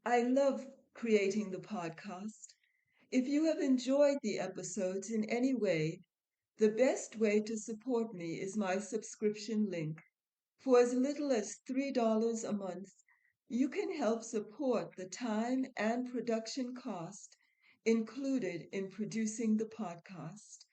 I love creating the podcast. If you have enjoyed the episodes in any way, the best way to support me is my subscription link. For as little as $3 a month, you can help support the time and production cost included in producing the podcast.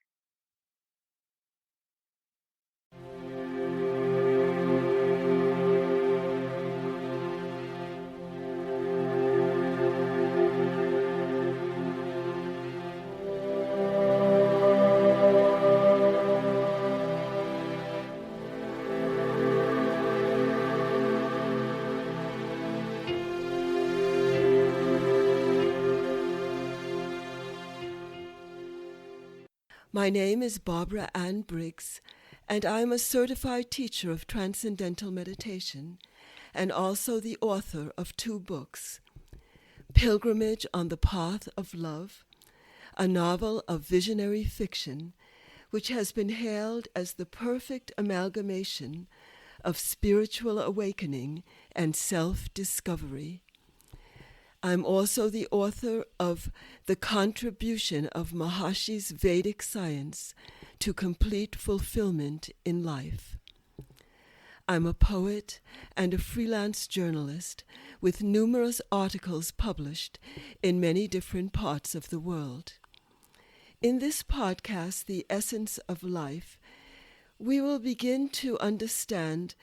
My name is Barbara Ann Briggs, and I am a certified teacher of Transcendental Meditation and also the author of 2 books, Pilgrimage on the Path of Love, a novel of visionary fiction which has been hailed as the perfect amalgamation of spiritual awakening and self-discovery. I'm also the author of The Contribution of Maharshi's Vedic Science to Complete Fulfillment in Life. I'm a poet and a freelance journalist with numerous articles published in many different parts of the world. In this podcast, The Essence of Life, we will begin to understand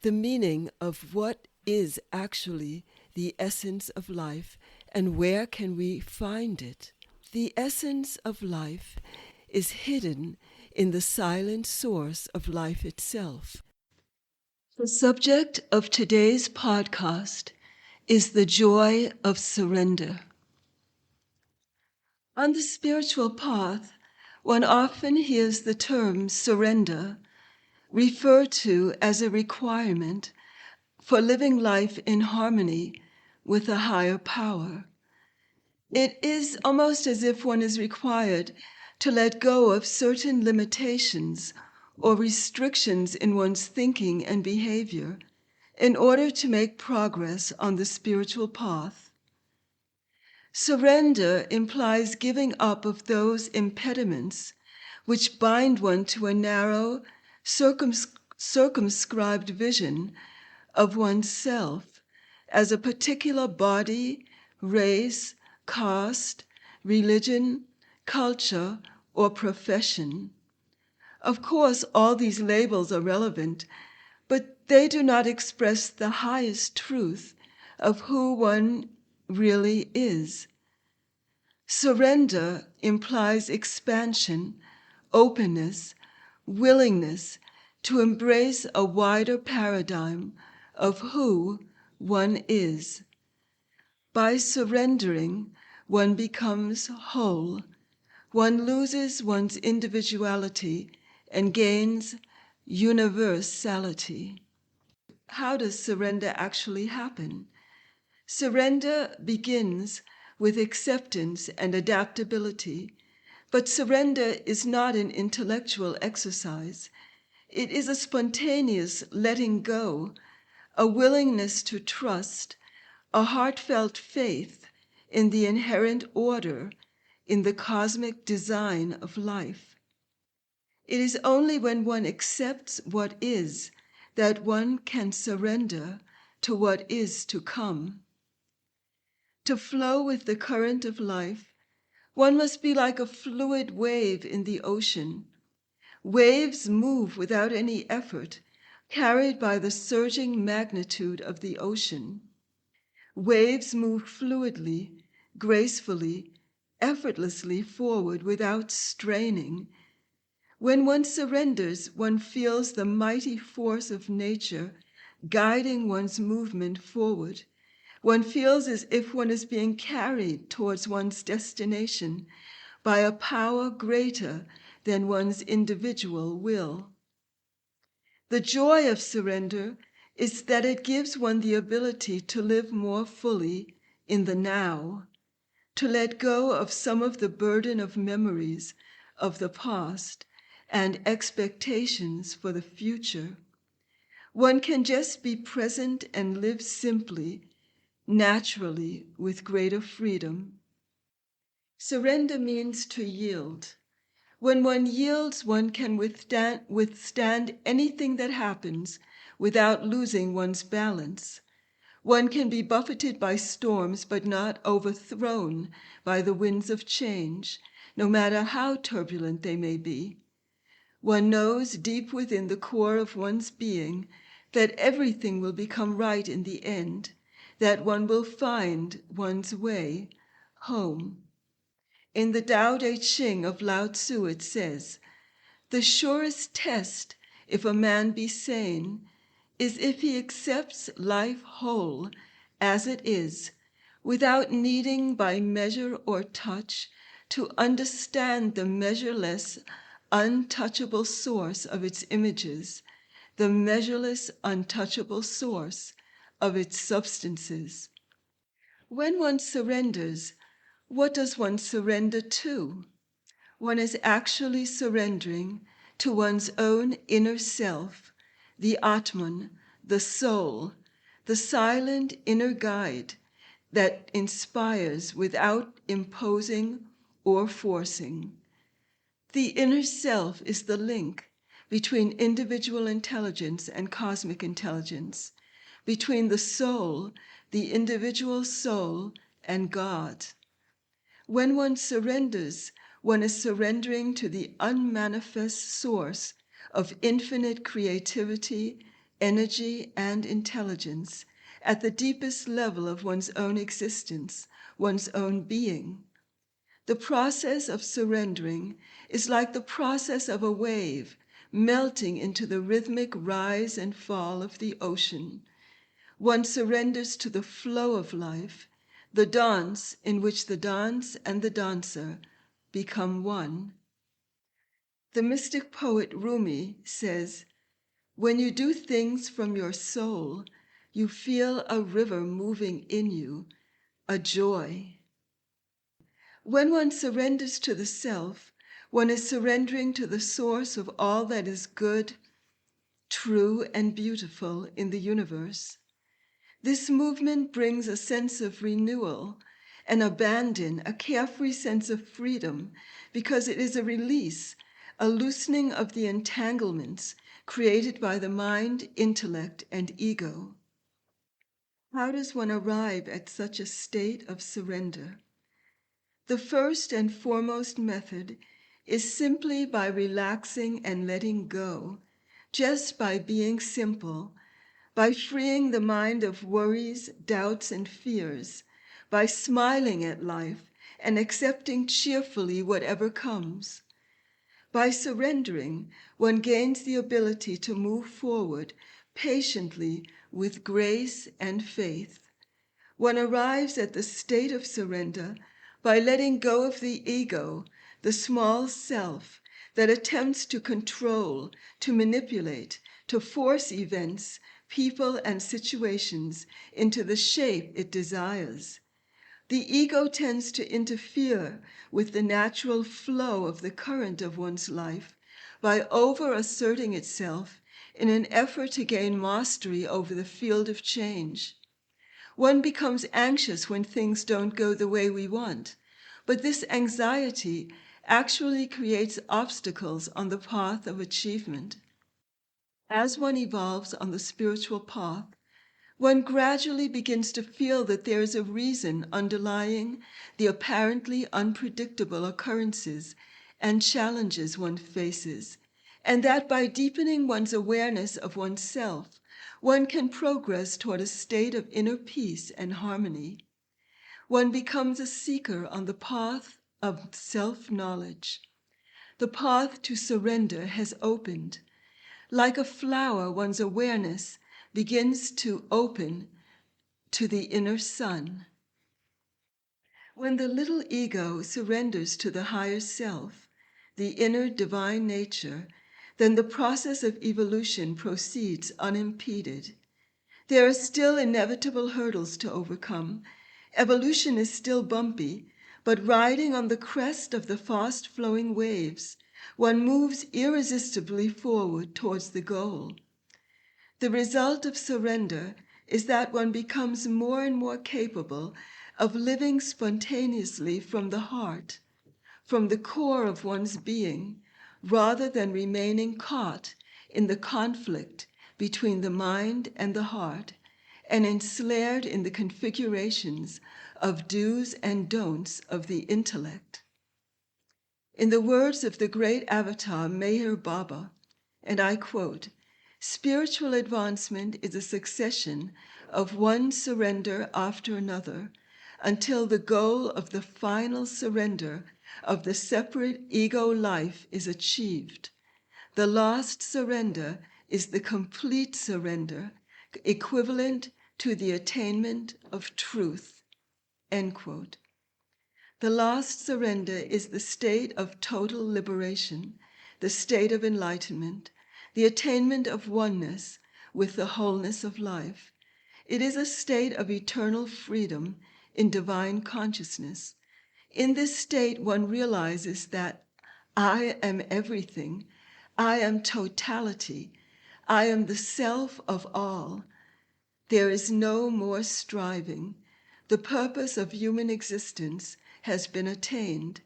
the meaning of what is actually the essence of life, and where can we find it? The essence of life is hidden in the silent source of life itself. The subject of today's podcast is the joy of surrender. On the spiritual path, one often hears the term surrender referred to as a requirement for living life in harmony with a higher power. It is almost as if one is required to let go of certain limitations or restrictions in one's thinking and behavior in order to make progress on the spiritual path. Surrender implies giving up of those impediments which bind one to a narrow, circumscribed vision of oneself as a particular body, race, caste, religion, culture, or profession. Of course, all these labels are relevant, but they do not express the highest truth of who one really is. Surrender implies expansion, openness, willingness to embrace a wider paradigm of who one is. By surrendering, one becomes whole. One loses one's individuality and gains universality. How does surrender actually happen? Surrender begins with acceptance and adaptability, but surrender is not an intellectual exercise. It is a spontaneous letting go, a willingness to trust, a heartfelt faith in the inherent order, in the cosmic design of life. It is only when one accepts what is that one can surrender to what is to come. To flow with the current of life, one must be like a fluid wave in the ocean. Waves move without any effort, carried by the surging magnitude of the ocean. Waves move fluidly, gracefully, effortlessly forward without straining. When one surrenders, one feels the mighty force of nature guiding one's movement forward. One feels as if one is being carried towards one's destination by a power greater than one's individual will. The joy of surrender is that it gives one the ability to live more fully in the now, to let go of some of the burden of memories of the past and expectations for the future. One can just be present and live simply, naturally with greater freedom. Surrender means to yield. When one yields, one can withstand anything that happens without losing one's balance. One can be buffeted by storms but not overthrown by the winds of change, no matter how turbulent they may be. One knows deep within the core of one's being that everything will become right in the end, that one will find one's way home. In the Tao Te Ching of Lao Tzu it says, "The surest test if a man be sane is if he accepts life whole as it is, without needing by measure or touch to understand the measureless, untouchable source of its images, the measureless, untouchable source of its substances." When one surrenders, what does one surrender to? One is actually surrendering to one's own inner self, the Atman, the soul, the silent inner guide that inspires without imposing or forcing. The inner self is the link between individual intelligence and cosmic intelligence, between the soul, the individual soul, and God. When one surrenders, one is surrendering to the unmanifest source of infinite creativity, energy, and intelligence at the deepest level of one's own existence, one's own being. The process of surrendering is like the process of a wave melting into the rhythmic rise and fall of the ocean. One surrenders to the flow of life, the dance in which the dance and the dancer become one. The mystic poet Rumi says, "When you do things from your soul, you feel a river moving in you, a joy." When one surrenders to the self, one is surrendering to the source of all that is good, true, and beautiful in the universe. This movement brings a sense of renewal, an abandon, a carefree sense of freedom, because it is a release, a loosening of the entanglements created by the mind, intellect, and ego. How does one arrive at such a state of surrender? The first and foremost method is simply by relaxing and letting go, just by being simple, by freeing the mind of worries, doubts, and fears, by smiling at life and accepting cheerfully whatever comes. By surrendering, one gains the ability to move forward patiently with grace and faith. One arrives at the state of surrender by letting go of the ego, the small self that attempts to control, to manipulate, to force events, people, and situations into the shape it desires. The ego tends to interfere with the natural flow of the current of one's life by over-asserting itself in an effort to gain mastery over the field of change. One becomes anxious when things don't go the way we want, but this anxiety actually creates obstacles on the path of achievement. As one evolves on the spiritual path, one gradually begins to feel that there is a reason underlying the apparently unpredictable occurrences and challenges one faces, and that by deepening one's awareness of oneself, one can progress toward a state of inner peace and harmony. One becomes a seeker on the path of self-knowledge. The path to surrender has opened. Like a flower, one's awareness begins to open to the inner sun. When the little ego surrenders to the higher self, the inner divine nature, then the process of evolution proceeds unimpeded. There are still inevitable hurdles to overcome. Evolution is still bumpy, but riding on the crest of the fast-flowing waves, one moves irresistibly forward towards the goal. The result of surrender is that one becomes more and more capable of living spontaneously from the heart, from the core of one's being, rather than remaining caught in the conflict between the mind and the heart, and ensnared in the configurations of do's and don'ts of the intellect. In the words of the great avatar Meher Baba, and I quote, "Spiritual advancement is a succession of one surrender after another until the goal of the final surrender of the separate ego life is achieved. The last surrender is the complete surrender, equivalent to the attainment of truth." End quote. The last surrender is the state of total liberation, the state of enlightenment, the attainment of oneness with the wholeness of life. It is a state of eternal freedom in divine consciousness. In this state, one realizes that I am everything, I am totality, I am the self of all. There is no more striving. The purpose of human existence has been attained.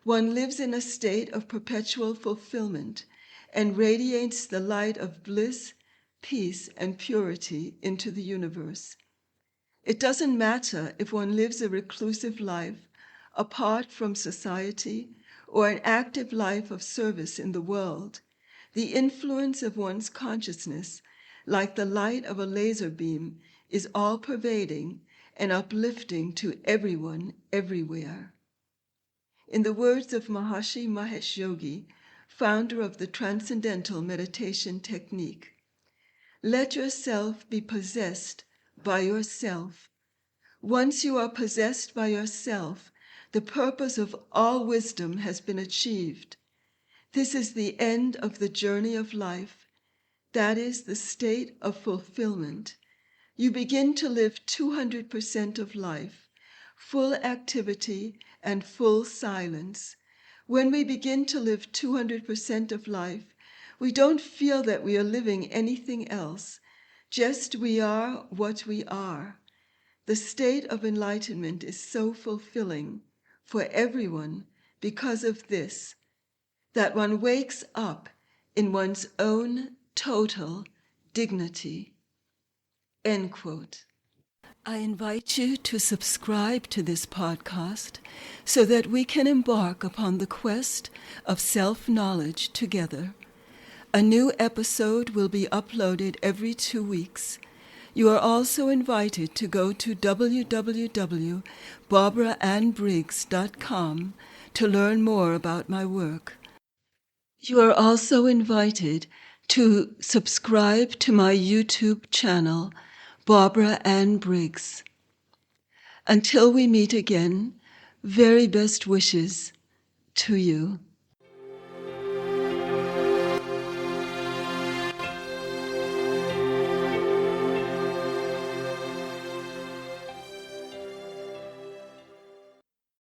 One lives in a state of perpetual fulfillment and radiates the light of bliss, peace, and purity into the universe. It doesn't matter if one lives a reclusive life apart from society or an active life of service in the world. The influence of one's consciousness, like the light of a laser beam, is all-pervading and uplifting to everyone, everywhere. In the words of Maharishi Mahesh Yogi, founder of the Transcendental Meditation Technique, "Let yourself be possessed by yourself. Once you are possessed by yourself, the purpose of all wisdom has been achieved. This is the end of the journey of life. That is the state of fulfillment. You begin to live 200% of life, full activity and full silence. When we begin to live 200% of life, we don't feel that we are living anything else, just we are what we are. The state of enlightenment is so fulfilling for everyone because of this, that one wakes up in one's own total dignity." End quote. I invite you to subscribe to this podcast so that we can embark upon the quest of self-knowledge together. A new episode will be uploaded every 2 weeks. You are also invited to go to www.barbaraannbriggs.com to learn more about my work. You are also invited to subscribe to my YouTube channel, Barbara Ann Briggs. Until we meet again, very best wishes to you.